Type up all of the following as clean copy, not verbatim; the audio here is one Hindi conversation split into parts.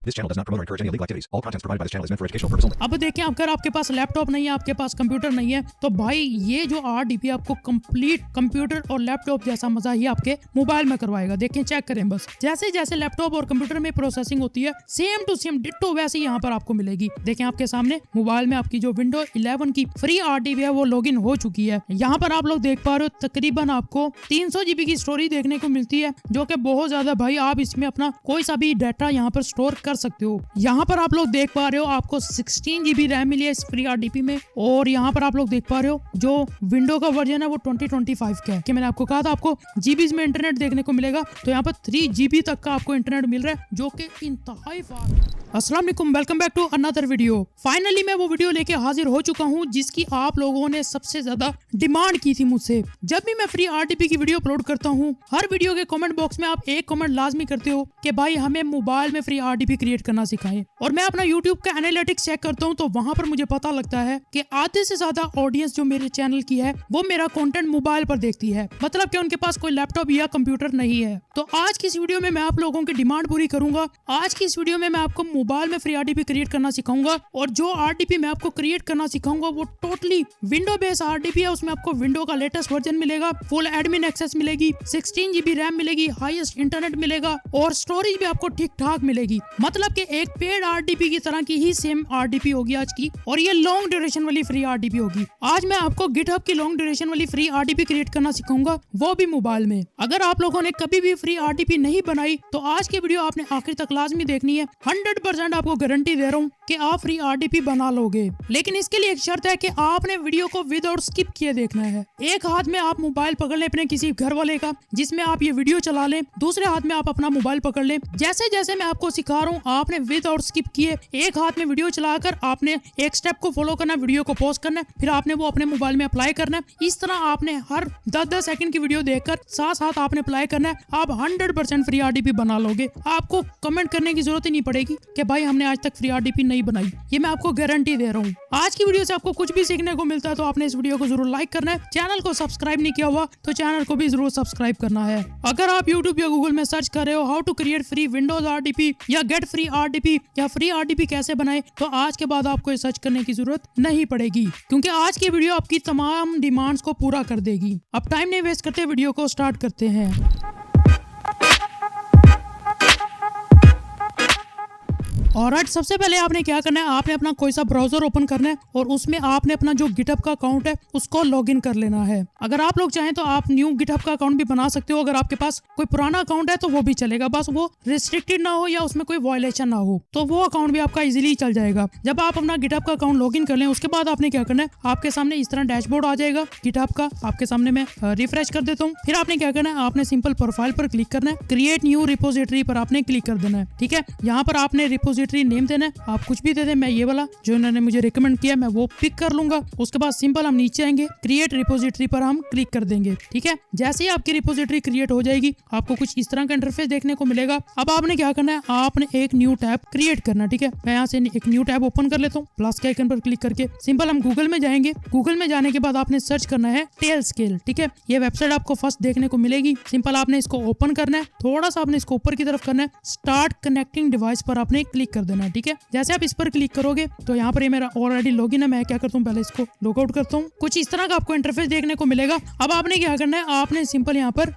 This channel does not promote or encourage any illegal activities. All contents provided by this channel is meant for educational purposes only. अब देखिए, अगर आपके पास लैपटॉप नहीं है, आपके पास कंप्यूटर नहीं है, तो भाई ये जो RDP आपको कंप्लीट कंप्यूटर और लैपटॉप जैसा मजा ही आपके मोबाइल में करवाएगा। देखिए, चेक करें बस। जैसे जैसे लैपटॉप और कंप्यूटर में प्रोसेसिंग होती है, सेम टू सेम डिट्टो वैसे ही यहाँ पर आपको मिलेगी। देखें आपके सामने मोबाइल में आपकी जो विंडो 11 की फ्री RDP है वो लॉगिन हो चुकी है। यहाँ पर आप लोग देख पा रहे हो तकरीबन आपको 300 GB की स्टोरेज देखने को मिलती है, जो कि बहुत ज्यादा भाई। आप इसमें अपना कोई सा भी डाटा यहाँ पर स्टोर कर सकते हो। यहाँ पर आप लोग देख पा रहे हो आपको 16 GB रैम मिली है इस फ्री RDP में। और यहाँ पर आप लोग देख पा रहे हो जो विंडो का वर्जन है वो 2025 का है। कि मैंने आपको कहा था आपको जीबीज में इंटरनेट देखने को मिलेगा, तो यहाँ पर 3 GB तक का आपको इंटरनेट मिल रहा है, जो कि इंतहाई फास्ट। अस्सलाम वालेकुम, welcome back to another video. Finally मैं वो वीडियो लेके हाजिर हो चुका हूँ जिसकी आप लोगों ने सबसे ज्यादा डिमांड की थी मुझसे। जब भी मैं फ्री RDP की वीडियो अपलोड करता हूँ, हर वीडियो के कमेंट बॉक्स में आप एक कमेंट लाजमी करते हो कि भाई हमें मोबाइल में फ्री RDP क्रिएट करना सिखाएं। और मैं अपना यूट्यूब का एनालिटिक्स चेक करता हूँ, तो वहाँ पर मुझे पता लगता है कि आधे से ज्यादा ऑडियंस जो मेरे चैनल की है वो मेरा कंटेंट मोबाइल पर देखती है, मतलब कि उनके पास कोई लैपटॉप या कंप्यूटर नहीं है। तो आज की इस वीडियो में मैं आप लोगों की डिमांड पूरी करूंगा। आज की इस वीडियो में मैं आपको मोबाइल में फ्री RDP क्रिएट करना सिखाऊंगा, और जो RDP मैं आपको क्रिएट करना सिखाऊंगा वो टोटली विंडो बेस्ड RDP है। उसमें आपको विंडो का लेटेस्ट वर्जन मिलेगा, फुल एडमिन एक्सेस मिलेगी, 16 GB रैम मिलेगी, हाईएस्ट इंटरनेट मिलेगा, और स्टोरेज भी आपको ठीक ठाक मिलेगी। मतलब कि एक पेड RDP की तरह की ही सेम RDP होगी आज की, और ये लॉन्ग ड्यूरेशन वाली फ्री RDP होगी। आज मैं आपको GitHub की लॉन्ग ड्यूरेशन वाली फ्री RDP क्रिएट करना सिखाऊंगा, वो भी मोबाइल में। अगर आप लोगों ने कभी भी फ्री RDP नहीं बनाई तो आज की वीडियो आपने आखिर तक लाजमी देखनी है। 100% आपको गारंटी दे रहा हूँ कि आप फ्री RDP बना लोगे, लेकिन इसके लिए एक शर्त है कि आपने वीडियो को विदाउट स्किप किए देखना है। एक हाथ में आप मोबाइल पकड़ ले अपने किसी घर वाले का जिसमें आप ये वीडियो चला लें, दूसरे हाथ में आप अपना मोबाइल पकड़ ले। जैसे जैसे मैं आपको सिखा रहा हूँ आपने विदाउट स्किप किए एक हाथ में वीडियो चलाकर आपने एक स्टेप को फॉलो करना, वीडियो को पॉज करना, फिर आपने वो अपने मोबाइल में अप्लाई करना। इस तरह आपने हर 10-10 सेकंड की वीडियो देखकर साथ साथ आपने अप्लाई करना है। आप 100% फ्री RDP बना लोगे। आपको कमेंट करने की जरूरत ही नहीं पड़ेगी कि भाई हमने आज तक फ्री RDP नहीं बनाई। ये मैं आपको गारंटी दे रहा हूँ। आज की वीडियो से आपको कुछ भी सीखने को मिलता है तो आपने इस वीडियो को जरूर लाइक करना है। चैनल को सब्सक्राइब नहीं किया हुआ तो चैनल को भी जरूर सब्सक्राइब करना है। अगर आप यूट्यूब या गूगल में सर्च कर रहे हो how to create free Windows RDP या गेट फ्री RDP या फ्री RDP कैसे बनाए, तो आज के बाद आपको सर्च करने की जरूरत नहीं पड़ेगी, क्योंकि आज की वीडियो आपकी तमाम डिमांड्स को पूरा कर देगी। अब टाइम नहीं वेस्ट करते, वीडियो को स्टार्ट करते हैं। ऑलराइट, सबसे पहले आपने क्या करना है, आपने अपना कोई सा ब्राउजर ओपन करना है और उसमें आपने अपना जो GitHub का अकाउंट है उसको लॉगिन कर लेना है। अगर आप लोग चाहें तो आप न्यू GitHub का अकाउंट भी बना सकते हो। अगर आपके पास कोई पुराना अकाउंट है तो वो भी चलेगा, बस वो रिस्ट्रिक्टेड ना हो या उसमें कोई वायलेशन ना हो, तो वो अकाउंट भी आपका इजीली चल जाएगा। जब आप अपना GitHub का अकाउंट लॉगिन कर लें उसके बाद आपने क्या करना है, आपके सामने इस तरह डैशबोर्ड आ जाएगा GitHub का। आपके सामने मैं रिफ्रेश कर देता हूँ। फिर आपने क्या करना है, आपने सिंपल प्रोफाइल पर क्लिक करना है, क्रिएट न्यू रिपोजिटरी पर आपने क्लिक कर देना है। ठीक है, यहाँ पर आपने रिपोजिटरी नेम देना है, आप कुछ भी दे दें। मैं ये वाला जो इन्होंने मुझे रिकमेंड किया मैं वो पिक कर लूंगा। उसके बाद सिंपल हम नीचे आएंगे, क्रिएट रिपोजिटरी पर हम क्लिक कर देंगे। ठीक है, जैसे ही आपकी रिपोजिटरी क्रिएट हो जाएगी आपको कुछ इस तरह का इंटरफेस देखने को मिलेगा। अब आपने क्या करना है, आपने एक न्यू टैब क्रिएट करना है। ठीक है, मैं यहाँ से एक न्यू टैब ओपन कर लेता हूँ, प्लस के आइकन पर क्लिक करके। सिंपल हम गूगल में जाएंगे। गूगल में जाने के बाद आपने सर्च करना है टेलस्केल। ठीक है, ये वेबसाइट आपको फर्स्ट देखने को मिलेगी। सिंपल आपने इसको ओपन करना है, थोड़ा सा आपने इसको ऊपर की तरफ करना है, स्टार्ट कनेक्टिंग डिवाइस पर आपने क्लिक कर देना है। ठीक है, जैसे आप इस पर क्लिक करोगे तो यहाँ पर ये मेरा ऑलरेडी लॉगिन है। मैं क्या करता हूँ, पहले इसको लॉगआउट करता हूँ। कुछ इस तरह का आपको इंटरफेस देखने को मिलेगा। अब आपने क्या करना है, आपने सिंपल यहाँ पर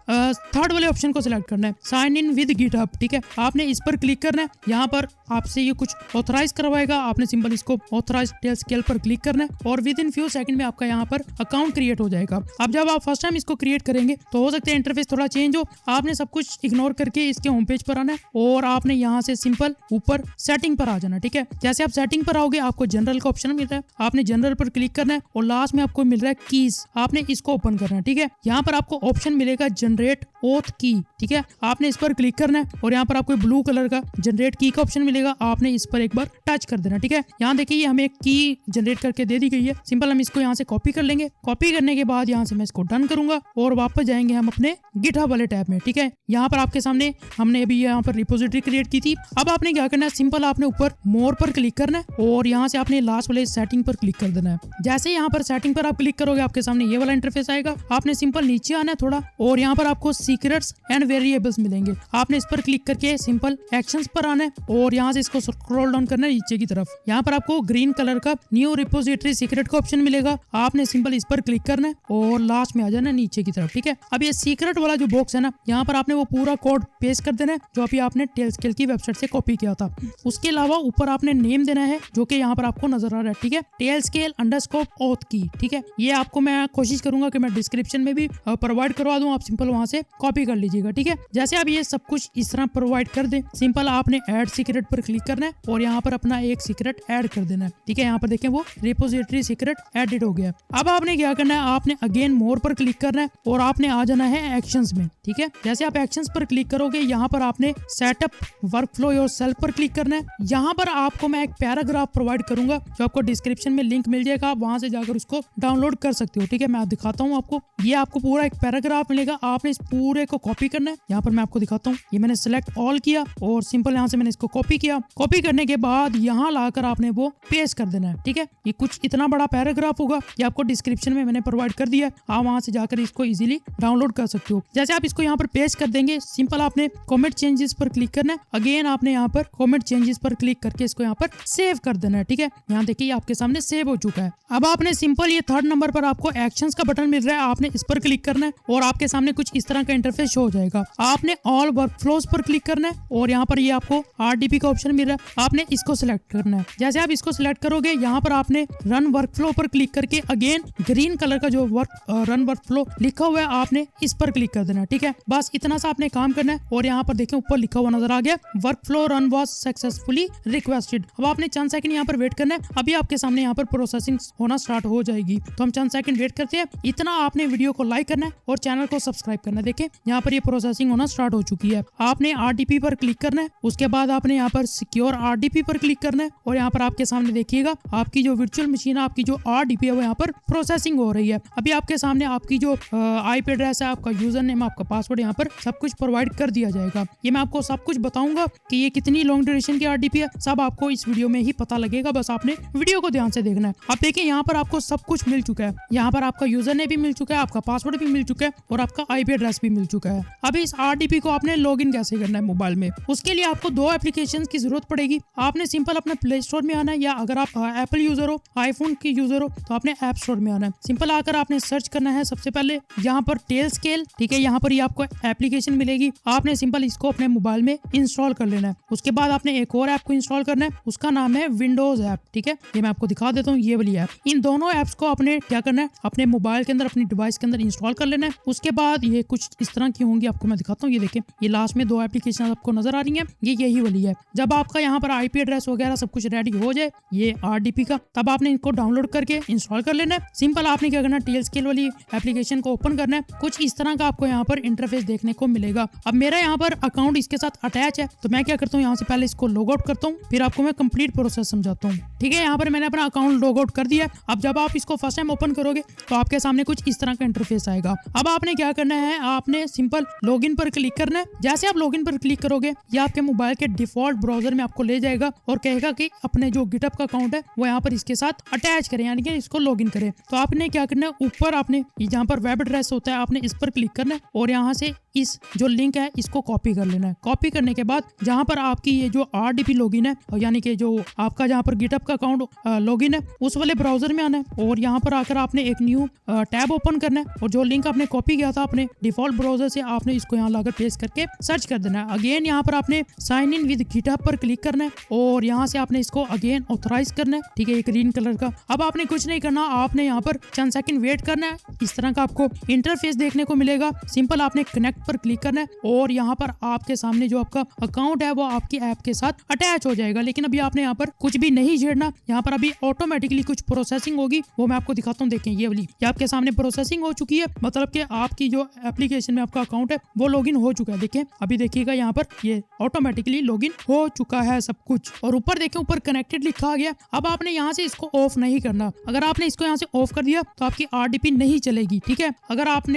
थर्ड वाले ऑप्शन को सिलेक्ट करना है, साइन इन विद GitHub। ठीक है, आपने इस पर क्लिक करना है। यहाँ पर आपसे ये कुछ ऑथराइज करवाएगा, आपने सिंपल इसको ऑथराइज टेलस्केल पर क्लिक करना है और विद इन फ्यू सेकंड में आपका यहाँ पर अकाउंट क्रिएट हो जाएगा। अब जब आप फर्स्ट टाइम इसको क्रिएट करेंगे तो हो सकता है इंटरफेस थोड़ा चेंज हो। आपने सब कुछ इग्नोर करके इसके होम पेज पर आना है और आपने यहाँ से सिंपल ऊपर सेटिंग पर आ जाना। ठीक है, जैसे आप सेटिंग पर आओगे आपको जनरल का ऑप्शन मिल रहा है, आपने जनरल पर क्लिक करना है और लास्ट में आपको मिल रहा है कीज, आपने इसको ओपन करना है। ठीक है, यहाँ पर आपको ऑप्शन मिलेगा जनरेट ओथ की। ठीक है, आपने इस पर क्लिक करना है और यहाँ पर आपको ब्लू कलर का जनरेट की का ऑप्शन मिलेगा, आपने इस पर एक बार टच कर देना। ठीक है, यहाँ देखिए ये हमें एक की जनरेट करके दे दी गई है। सिंपल हम इसको यहाँ से कॉपी कर लेंगे। कॉपी करने के बाद यहाँ से मैं इसको डन करूंगा और वापस जाएंगे हम अपने GitHub वाले टैब में। ठीक है, यहाँ पर आपके सामने हमने अभी यहाँ पर रिपोजिटरी क्रिएट की थी। अब आपने क्या करना है, सिंपल सिंपल आपने ऊपर मोर पर क्लिक करना है और यहाँ से आपने लास्ट वाले सेटिंग पर क्लिक कर देना है। जैसे यहाँ पर सेटिंग पर आप क्लिक करोगे आपके सामने ये वाला इंटरफेस आएगा। आपने सिंपल नीचे आना है थोड़ा और यहाँ पर आपको सीक्रेट्स एंड वेरिएबल्स मिलेंगे। आपने इस पर क्लिक करके सिंपल एक्शंस पर आना है और यहाँ से इसको स्क्रॉल डाउन करना है नीचे की तरफ। यहाँ पर आपको ग्रीन कलर का न्यू रिपोजिटरी सीक्रेट का ऑप्शन मिलेगा। आपने सिंपल इस पर क्लिक करना है और लास्ट में आ जाना नीचे की तरफ। ठीक है, अब ये सीक्रेट वाला जो बॉक्स है ना, यहाँ पर आपने वो पूरा कोड पेस्ट कर देना है जो अभी आपने टेलस्केल की वेबसाइट से कॉपी किया था। उसके अलावा ऊपर आपने नेम देना है जो कि यहाँ पर आपको नजर आ रहा है। ठीक है, टेलस्केल_auth की। ठीक है, ये आपको मैं कोशिश करूंगा कि मैं डिस्क्रिप्शन में भी प्रोवाइड करवा दूं, आप सिंपल वहां से कॉपी कर लीजिएगा। ठीक है, जैसे आप ये सब कुछ इस तरह प्रोवाइड कर दें, सिंपल आपने ऐड सीक्रेट पर क्लिक करना है और यहाँ पर अपना एक सीक्रेट ऐड कर देना है। ठीक है, यहाँ पर देखें वो रिपोजिटरी सीक्रेट एडिट हो गया। अब आपने क्या करना है, आपने अगेन मोर पर क्लिक करना है और आपने आ जाना है एक्शंस में। ठीक है, जैसे आप एक्शंस पर क्लिक करोगे यहाँ पर आपने सेटअप वर्कफ्लो योरसेल्फ पर क्लिक करना है। यहाँ पर आपको मैं एक पैराग्राफ प्रोवाइड करूंगा जो आपको डिस्क्रिप्शन में लिंक मिल जाएगा, आप वहां से जाकर उसको डाउनलोड कर सकते हो। ठीक है, मैं दिखाता हूँ आपको। ये आपको पूरा एक पैराग्राफ मिलेगा, आपने इस पूरे को कॉपी करना है। यहाँ पर मैं आपको दिखाता हूँ, ये मैंने सिलेक्ट ऑल किया और सिंपल यहाँ से मैंने इसको कॉपी किया। कॉपी करने के बाद यहाँ लाकर आपने वो पेस्ट कर देना है। ठीक है, ये कुछ इतना बड़ा पैराग्राफ होगा, ये आपको डिस्क्रिप्शन में मैंने प्रोवाइड कर दिया है, आप वहां से जाकर इसको इजीली डाउनलोड कर सकते हो। जैसे आप इसको यहाँ पर पेस्ट कर देंगे, सिंपल आपने कमेंट चेंजेस पर क्लिक करना है। अगेन आपने यहाँ पर कमेंट चेंजेस पर क्लिक करके इसको यहाँ पर सेव कर देना है। ठीक है, यहाँ देखिए आपके सामने सेव हो चुका है। अब आपने सिंपल ये थर्ड नंबर पर आपको एक्शंस का बटन मिल रहा है, आपने इस पर क्लिक करना है और आपके सामने कुछ इस तरह का इंटरफेस शो हो जाएगा। आपने ऑल वर्कफ्लोज पर क्लिक करना है और यहाँ पर ये आपको RDP का ऑप्शन मिल रहा है, आपने इसको सिलेक्ट करना है। जैसे आप इसको सिलेक्ट करोगे यहाँ पर आपने रन वर्कफ्लो पर क्लिक करके अगेन ग्रीन कलर का जो रन वर्कफ्लो लिखा हुआ है आपने इस पर क्लिक कर देना है। ठीक है, बस इतना सा आपने काम करना है और यहाँ पर देखें ऊपर लिखा हुआ नजर आ गया, workflow run was successfully requested. अब आपने चंद सेकंड यहाँ पर वेट करना है, अभी आपके सामने यहाँ पर प्रोसेसिंग होना स्टार्ट हो जाएगी। तो हम चंद सेकंड वेट करते हैं। इतना आपने वीडियो को लाइक करना है और चैनल को सब्सक्राइब करना है। देखें यहाँ पर ये प्रोसेसिंग होना स्टार्ट हो चुकी है। आपने RDP पर क्लिक करना है, उसके बाद आपने यहाँ पर सिक्योर RDP पर क्लिक करना है और यहाँ पर आपके सामने देखिएगा आपकी जो वर्चुअल मशीन है, आपकी जो RDP है वो यहाँ पर प्रोसेसिंग हो रही है। अभी आपके सामने आपकी जो IP एड्रेस है, आपका यूजर नेम, आपका पासवर्ड यहाँ पर सब कुछ प्रोवाइड कर दिया जाएगा। ये मैं आपको सब कुछ बताऊंगा कि ये कितनी लॉन्ग ड्यूरेशन की RDP है, सब आपको इस वीडियो में ही पता लगेगा, बस आपने वीडियो को ध्यान से देखना है। अब देखिए यहाँ पर आपको सब कुछ मिल चुका है, यहाँ पर आपका यूजर नेम भी मिल चुका है, आपका पासवर्ड भी मिल चुका है और आपका IP एड्रेस भी मिल चुका है। अभी इस RDP को आपने लॉगिन कैसे करना है मोबाइल में, उसके लिए आपको दो एप्लीकेशंस की जरूरत पड़ेगी। आपने सिंपल अपने प्ले स्टोर में आना है, या अगर आप एप्पल यूजर हो, आईफोन की यूजर हो तो आपने ऐप स्टोर में आना है। सिंपल आकर आपने सर्च करना है सबसे पहले यहाँ पर टेलस्केल। ठीक है, यहाँ पर ये आपको एप्लीकेशन मिलेगी, आपने सिंपल इसको अपने मोबाइल में इंस्टॉल कर लेना है। उसके बाद आपने एक और ऐप को इंस्टॉल करना है, उसका नाम है विंडोज ऐप। ठीक है, ये मैं आपको दिखा देता हूँ, ये वाली ऐप। इन दोनों ऐप्स को आपने क्या करना है, अपने मोबाइल के अंदर, अपनी डिवाइस के अंदर इंस्टॉल कर लेना है। उसके बाद ये कुछ इस तरह की होंगी, आपको मैं दिखाता हूँ। ये देखें, ये लास्ट में दो एप्लीकेशन आपको नजर आ रही है, ये यही वाली है। जब आपका यहाँ पर IP एड्रेस वगैरह सब कुछ रेडी हो जाए ये RDP का, तब आपने इनको डाउनलोड करके इंस्टॉल कर लेना है। सिंपल आपने क्या करना है, टेलस्केल वाली एप्लीकेशन को ओपन करना है। कुछ इस तरह का आपको यहाँ पर इंटरफेस देखने को मिलेगा। अब मेरा यहाँ पर अकाउंट इसके साथ अटैच है, तो मैं क्या करता हूँ, यहाँ से पहले इसको लॉग आउट करता हूँ, फिर आपको मैं कंप्लीट प्रोसेस समझाता हूँ। ठीक है, यहाँ पर मैंने अपना अकाउंट लॉग आउट कर दिया। अब जब आप इसको फर्स्ट टाइम ओपन करोगे तो आपके सामने कुछ इस तरह का इंटरफेस आएगा। अब आपने क्या करना है, आपने सिंपल लॉगिन पर क्लिक करना है। जैसे आप लॉगिन पर क्लिक करोगे ये आपके मोबाइल के डिफॉल्ट ब्राउजर में आपको ले जाएगा और कहेगा कि अपने जो गिटहब का अकाउंट है वो यहाँ पर इसके साथ अटैच करें, यानी कि इसको लॉगिन करें। तो आपने क्या करना है, ऊपर आपने जहाँ पर वेब एड्रेस होता है आपने इस पर क्लिक करना है और यहाँ से इस जो लिंक है इसको कॉपी कर लेना है। कॉपी करने के बाद जहाँ पर आपकी ये जो RDP लॉगिन है, यानी कि जो आपका जहाँ पर गिटहब का अकाउंट लॉगिन है, उस वाले ब्राउजर में आना है और यहाँ पर आकर आपने एक न्यू टैब ओपन करना है और जो लिंक आपने कॉपी किया था अपने डिफॉल्ट ब्राउजर से, आपने इसको यहाँ लाकर पेस्ट करके सर्च कर देना है। अगेन यहाँ पर आपने साइन इन विद गिटहब पर क्लिक करना है और यहाँ से आपने इसको अगेन ऑथराइज करना है। ठीक है, ग्रीन कलर का। अब आपने कुछ नहीं करना, आपने यहाँ पर चंद सेकंड वेट करना है। इस तरह का आपको इंटरफेस देखने को मिलेगा। सिंपल आपने कनेक्ट पर क्लिक करना है और यहाँ पर आपके सामने जो आपका अकाउंट है वो आपकी ऐप के साथ अटैच हो जाएगा। लेकिन अभी आपने यहाँ पर कुछ भी नहीं छेड़ना, यहाँ पर अभी ऑटोमेटिकली कुछ प्रोसेसिंग होगी, वो मैं आपको दिखाता हूँ। देखें, ये वाली ये आपके सामने प्रोसेसिंग हो चुकी है, मतलब कि आपकी जो एप्लीकेशन में आपका अकाउंट है वो लॉगिन हो चुका है। देखें, अभी देखिएगा यहाँ पर ये ऑटोमेटिकली लॉगिन हो चुका है सब कुछ। और ऊपर देखें, ऊपर कनेक्टेड लिखा आ गया। अब आपने यहाँ से इसको ऑफ नहीं करना। अगर आपने इसको यहाँ से ऑफ कर दिया तो आपकी RDP नहीं चलेगी। ठीक है, अगर आप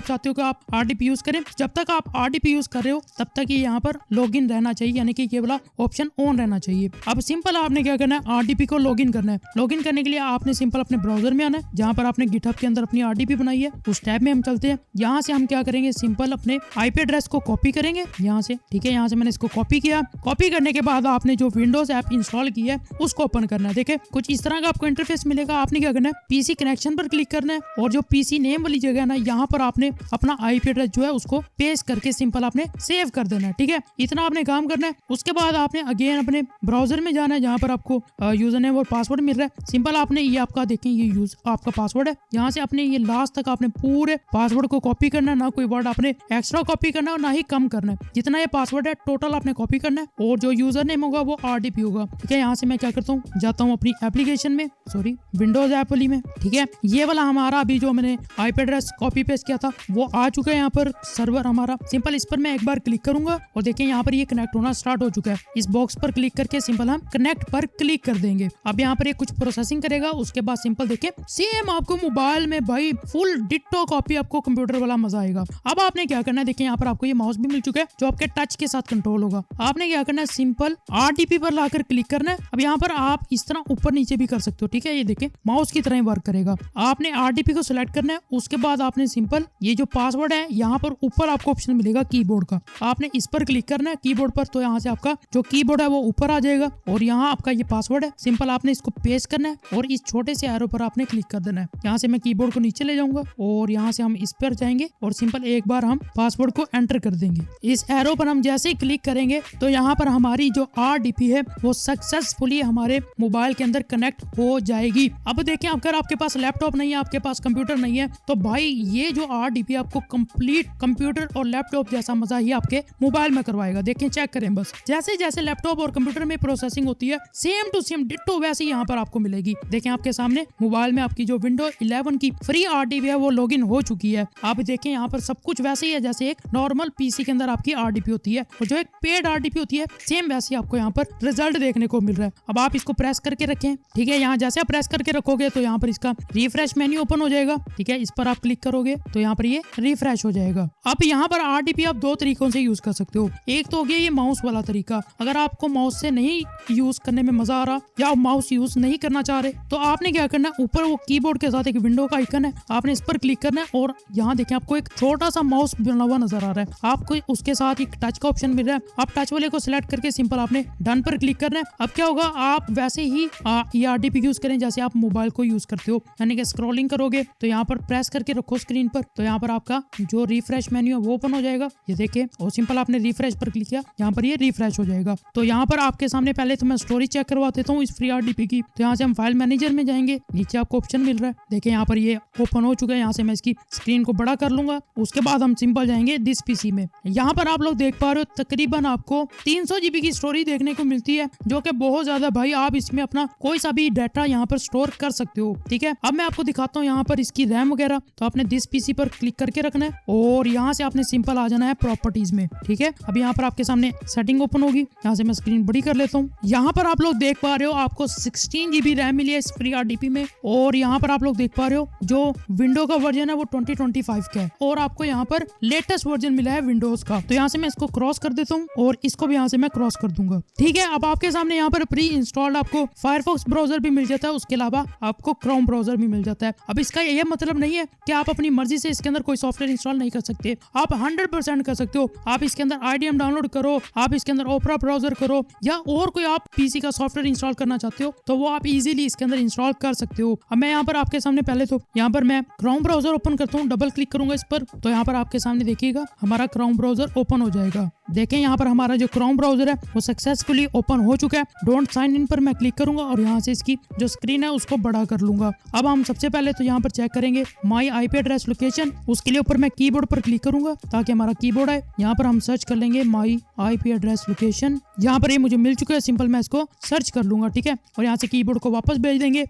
चाहते हो कि आप RDP यूज करें, जब तक आप RDP यूज कर रहे हो तब तक ये यहाँ पर लॉगिन रहना चाहिए, यानी कि ये वाला ऑप्शन ऑन रहना चाहिए। अब सिंपल आपने क्या करना है, RDP को लॉगिन करना है। लॉगिन करने के लिए आपने सिंपल अपने ब्राउजर में आना है, जहाँ पर आपने गिटहब के अंदर अपनी RDP बनाई है उस टैब में हम चलते हैं। यहाँ से हम क्या करेंगे, सिंपल अपने IP एड्रेस को कॉपी करेंगे यहाँ से, ठीक है। यहाँ से मैंने इसको कॉपी किया। कॉपी करने के बाद आपने जो विंडोज ऐप इंस्टॉल की है उसको ओपन करना है। देखिए कुछ इस तरह का आपको इंटरफेस मिलेगा। आपने क्या करना है, PC कनेक्शन पर क्लिक करना है और जो PC नेम वाली जगह है ना, यहाँ पर आपने अपना IP एड्रेस जो है उसको पेस्ट करके सिंपल आपने सेव कर देना है, ठीक है। इतना आपने काम करना है। उसके बाद आपने अगेन अपने ब्राउजर में जाना है, जहाँ पर आपको यूजर नेम और पासवर्ड मिल रहा है। सिंपल आपने ये आपका देखें ये आपका पासवर्ड है। यहाँ से आपने ये लास्ट तक आपने पूरे पासवर्ड को कॉपी करना है, ना कोई वर्ड आपने एक्स्ट्रा कॉपी करना है और ना ही कम करना है। जितना ये पासवर्ड है टोटल आपने कॉपी करना है और जो यूजर नेम होगा वो RDP होगा, ठीक है। यहाँ से मैं क्या करता हूँ, जाता हूँ अपनी एप्लीकेशन में, सॉरी विंडोज ऐप वाली में, ठीक है। ये वाला हमारा अभी जो मैंने IP एड्रेस कॉपी पेस्ट किया था वो आ चुका है यहाँ पर सर्वर हमारा। सिंपल इस पर मैं एक बार क्लिक करूंगा और देखिए यहाँ पर ये कनेक्ट होना स्टार्ट हो चुका है। इस बॉक्स पर क्लिक करके सिंपल हम कनेक्ट पर क्लिक कर देंगे। अब यहाँ पर ये कुछ प्रोसेसिंग करेगा। उसके बाद सिंपल देखिए सेम आपको मोबाइल में भाई फुल डिट्टो कॉपी आपको कंप्यूटर वाला मजा आएगा। अब आपने क्या करना है, देखिए यहाँ पर आपको ये माउस भी मिल चुका है जो आपके टच के साथ कंट्रोल होगा। आपने क्या करना है, सिंपल RDP पर लाकर क्लिक करना है। अब यहाँ पर आप इस तरह ऊपर नीचे भी कर सकते हो, ठीक है। ये देखिए माउस की तरह ही वर्क करेगा। आपने RDP को सिलेक्ट करना है। उसके बाद आपने सिंपल ये जो पासवर्ड है यहाँ पर ऊपर आपको ऑप्शन मिलेगा कीबोर्ड का, आपने इस पर क्लिक करना है कीबोर्ड पर। तो यहाँ से आपका जो कीबोर्ड है वो ऊपर आ जाएगा और यहाँ आपका ये पासवर्ड है। सिंपल आपने इसको पेस्ट करना है और इस छोटे से एरो पर आपने क्लिक कर देना है। यहाँ से मैं कीबोर्ड को नीचे ले जाऊंगा और यहाँ से हम इस पर जाएंगे और सिंपल एक बार हम पासवर्ड को एंटर कर देंगे। इस एरो पर हम जैसे ही क्लिक करेंगे तो यहाँ पर हमारी जो RDP है वो सक्सेसफुली हमारे मोबाइल के अंदर कनेक्ट हो जाएगी। अब देखिए अगर आपके पास लैपटॉप नहीं है, आपके पास कंप्यूटर नहीं है, तो भाई ये जो RDP आपको कंप्लीट कंप्यूटर और लैपटॉप जैसा मजा ही आपके मोबाइल में करवाएगा। देखिए चेक करें बस, जैसे जैसे लैपटॉप और कंप्यूटर में प्रोसेसिंग होती है सेम टू सेम डिट्टो वैसे यहाँ पर आपको मिलेगी। देखिए आपके सामने मोबाइल में आपकी जो विंडो 11 की फ्री RDP है वो लॉगिन हो चुकी है। आप देखें यहाँ पर सब कुछ वैसे ही है जैसे एक नॉर्मल PC के अंदर आपकी RDP होती है और जो एक पेड RDP होती है सेम वैसे आपको यहाँ पर रिजल्ट देखने को मिल रहा है। अब आप इसको प्रेस करके रखें, ठीक है। यहाँ जैसे आप प्रेस करके रखोगे तो यहाँ पर इसका रिफ्रेश मेन्यू ओपन हो जाएगा, ठीक है। इस पर आप क्लिक करोगे तो यहाँ पर ये रिफ्रेश हो जाएगा। अब यहाँ पर RDP आप दो तरीकों से यूज कर सकते हो। एक तो हो गया ये माउस वाला तरीका, अगर आपको माउस से नहीं यूज करने में मजा आ रहा या आप माउस यूज नहीं करना चाह रहे तो आपने क्या करना है, ऊपर वो कीबोर्ड के साथ एक विंडो का आइकन है, आपने इस पर क्लिक करना है और यहाँ देखें आपको एक छोटा सा माउस बना हुआ नजर आ रहा है। आपको उसके साथ एक टच का ऑप्शन मिल रहा है। आप टच वाले को सिलेक्ट करके सिंपल आपने डन पर क्लिक करना है। अब क्या होगा, आप वैसे ही ये RDP यूज करें जैसे आप मोबाइल को यूज करते हो, यानी कि स्क्रॉलिंग करोगे तो यहाँ पर प्रेस करके रखो स्क्रीन पर, तो यहाँ पर आपका जो रिफ्रेश मेन्यू है वो ओपन हो जाएगा। ये देखिए और सिंपल आपने रिफ्रेश पर क्लिक किया, यहाँ पर ये रिफ्रेश हो जाएगा। तो यहाँ पर आपके सामने पहले तो मैं स्टोरी चेक करवा देता हूँ इस फ्री RDP की। तो यहाँ से हम फाइल मैनेजर में जाएंगे, नीचे आपको ऑप्शन मिल रहा है, देखिए यहाँ पर ये ओपन हो चुका है। यहाँ से मैं इसकी स्क्रीन को बड़ा कर लूंगा। उसके बाद हम सिंपल जाएंगे दिस PC में। यहाँ पर आप लोग देख पा रहे हो तकरीबन आपको 300 GB की स्टोरी देखने को मिलती है, जो कि बहुत ज्यादा भाई। आप इसमें अपना कोई सा भी डाटा यहाँ पर स्टोर कर सकते हो, ठीक है। अब मैं आपको दिखाता हूँ यहाँ पर इसकी रैम वगैरह। तो आपने दिस PC पर क्लिक करके रखना है और यहाँ से आपने सिंपल आ जाना है प्रॉपर्टीज में, ठीक है। अब यहाँ पर आपके सामने सेटिंग ओपन होगी, यहाँ से मैं स्क्रीन बड़ी कर लेता हूँ। यहाँ पर आप लोग देख पा रहे हो आपको 16 GB रैम मिली है इस फ्री RDP में और यहाँ पर आप लोग देख पा रहे हो जो विंडो का वर्जन है वो 2025 का है और आपको यहाँ पर लेटेस्ट वर्जन मिला है विंडोज का। तो यहाँ से मैं इसको क्रॉस कर देता हूँ और इसको भी यहाँ से मैं क्रॉस कर दूंगा, ठीक है। अब आपके सामने यहाँ पर प्री इंस्टॉल्ड आपको फायरफॉक्स ब्राउजर भी मिल जाता है, उसके अलावा आपको क्रोम ब्राउजर भी मिल जाता है। अब इसका यह मतलब नहीं है कि आप अपनी मर्जी से इसके अंदर कोई सॉफ्टवेयर इंस्टॉल नहीं कर सकते, आप 100% कर सकते हो। आप इसके अंदर IDM डाउनलोड करो, आप इसके अंदर ओपरा ब्राउजर करो या और कोई आप PC का सॉफ्टवेयर इंस्टॉल करना चाहते हो तो वो आप इजीली इसके अंदर इंस्टॉल कर सकते हो। अब मैं यहाँ पर आपके सामने पहले तो यहाँ पर मैं क्रोम ब्राउजर ओपन करता हूँ, डबल क्लिक करूंगा इस पर तो यहाँ पर आपके सामने देखिएगा हमारा क्रोम ब्राउजर ओपन हो जाएगा। देखें यहाँ पर हमारा जो क्रोम ब्राउजर है वो सक्सेसफुली ओपन हो चुका है। डोंट साइन इन पर मैं क्लिक करूंगा और यहाँ से इसकी जो स्क्रीन है उसको बड़ा कर लूंगा। अब हम सबसे पहले तो यहाँ पर चेक करेंगे माई IP एड्रेस लोकेशन। उसके लिए ऊपर मैं कीबोर्ड पर क्लिक करूंगा ताकि हमारा कीबोर्ड है। यहाँ पर हम सर्च कर लेंगे माई IP एड्रेस लोकेशन। यहाँ पर ये मुझे मिल चुका है, सिंपल मैं इसको सर्च कर लूंगा, ठीक है। और यहाँ से कीबोर्ड को वापस भेज देंगे।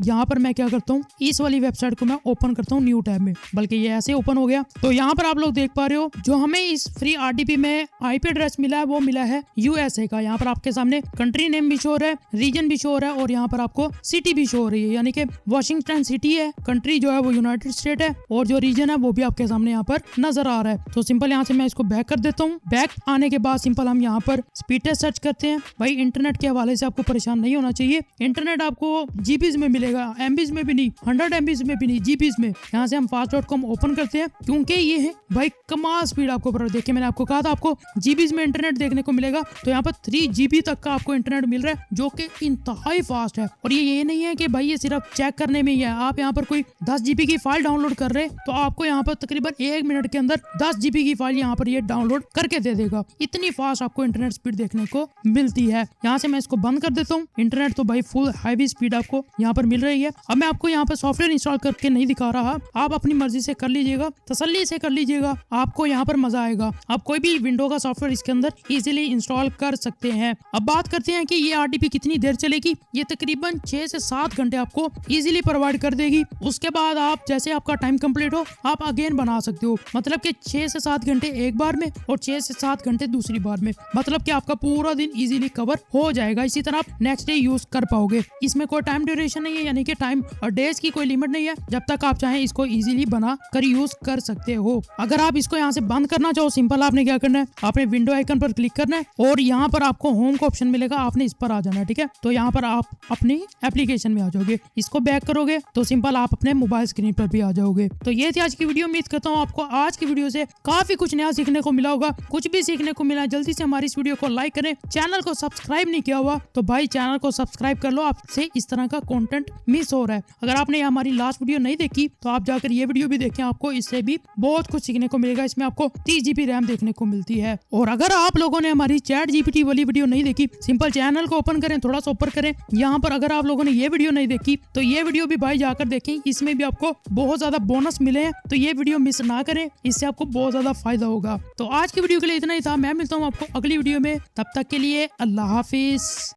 यहाँ पर मैं क्या करता हूँ, इस वाली वेबसाइट को मैं ओपन करता हूँ न्यू टैब में, बल्कि ये ऐसे ओपन हो गया। तो यहाँ पर आप लोग देख पा रहे हो जो हमें इस फ्री RDP में IP एड्रेस मिला है वो मिला है USA का। यहाँ पर आपके सामने कंट्री नेम भी शो हो रहा है, रीजन भी शो हो रहा है और यहाँ पर आपको सिटी भी शो हो रही है, यानी कि वॉशिंगटन सिटी है। कंट्री जो है वो यूनाइटेड स्टेट है और जो रीजन है वो भी आपके सामने यहाँ पर नजर आ रहा है। तो सिंपल यहाँ से मैं इसको बैक कर देता हूँ। बैक आने के बाद सिंपल हम यहाँ पर स्पीड टेस्ट सर्च करते हैं। भाई इंटरनेट के हवाले से आपको परेशान नहीं होना चाहिए। इंटरनेट आपको जीबीज में मिलेगा, एमबीज में भी नहीं, 100 एमबीज में भी नहीं, जीबीज में। यहाँ से हम fast.com ओपन करते हैं क्योंकि ये है भाई कमाल स्पीड आपको देखिए मैंने आपको कहा था आपको जीबीज में इंटरनेट देखने को मिलेगा। तो यहाँ पर 3 GB तक का आपको इंटरनेट मिल रहा है जो कि इंतहाई फास्ट है। और ये नहीं है कि भाई ये सिर्फ चेक करने में ही है। आप यहाँ पर कोई 10 GB की फाइल डाउनलोड कर रहे हैं तो आपको यहाँ पर तकरीबन 1 मिनट के अंदर 10 GB की फाइल यहाँ पर ये डाउनलोड करके दे देगा। इतनी फास्ट आपको इंटरनेट स्पीड देखने को मिलती है। यहाँ से मैं इसको बंद कर देता हूँ। इंटरनेट तो भाई फुल हैवी स्पीड आपको यहाँ पर मिल रही है। अब मैं आपको यहाँ पर सॉफ्टवेयर इंस्टॉल करके नहीं दिखा रहा, आप अपनी मर्जी से कर लीजिएगा, तसल्ली से कर लीजिएगा, आपको यहाँ पर मजा आएगा। आप कोई भी विंडो का सॉफ्टवेयर इसके अंदर इजीली इंस्टॉल कर सकते हैं। अब बात करते हैं कि ये RDP कितनी देर चलेगी। ये तकरीबन 6 से 7 घंटे आपको इजीली प्रोवाइड कर देगी। उसके बाद आप जैसे आपका टाइम कंप्लीट हो आप अगेन बना सकते हो। मतलब कि 6 से 7 घंटे एक बार में और 6 से 7 घंटे दूसरी बार में, मतलब कि आपका पूरा दिन इजीली कवर हो जाएगा। इसी तरह आप नेक्स्ट डे यूज कर पाओगे। इसमें कोई टाइम ड्यूरेशन नहीं है, यानी कि टाइम और डेज की कोई लिमिट नहीं है। जब तक आप चाहें इसको इजीली बना कर यूज कर सकते हो। अगर आप इसको यहाँ से बंद करना चाहो सिंपल आपने क्या करना है, आपने विंडो आइकन पर क्लिक करना है और यहाँ पर आपको होम का ऑप्शन मिलेगा, आपने इस पर आ जाना है। ठीक है, तो यहाँ पर आप अपनी एप्लीकेशन में आ जाओगे। इसको बैक करोगे तो सिंपल आप अपने मोबाइल स्क्रीन पर भी आ जाओगे। तो ये थी आज की वीडियो। उम्मीद करता हूँ आपको आज की वीडियो से काफी कुछ नया सीखने को मिला होगा। कुछ भी सीखने को मिला जल्दी से हमारी इस वीडियो को लाइक करें। चैनल को सब्सक्राइब नहीं किया हुआ तो भाई चैनल को सब्सक्राइब कर लो, आपसे इस तरह का कंटेंट मिस हो रहा है। अगर आपने हमारी लास्ट वीडियो नहीं देखी तो आप जाकर ये वीडियो भी देखें, आपको इससे भी बहुत कुछ सीखने को मिलेगा। इसमें आपको 30 GB रैम देखने को मिलती है। और अगर आप लोगों ने हमारी ChatGPT वाली वीडियो नहीं देखी, सिंपल चैनल को ओपन करें, थोड़ा सा ऊपर करें। यहाँ पर अगर आप लोगों ने ये वीडियो नहीं देखी तो ये वीडियो भी भाई जाकर देखें, इसमें भी आपको बहुत ज्यादा बोनस मिले हैं। तो ये वीडियो मिस ना करें, इससे आपको बहुत ज्यादा फायदा होगा। तो आज की वीडियो के लिए इतना ही था। मैं मिलता हूँ आपको अगली वीडियो में, तब तक के लिए अल्लाह हाफिज।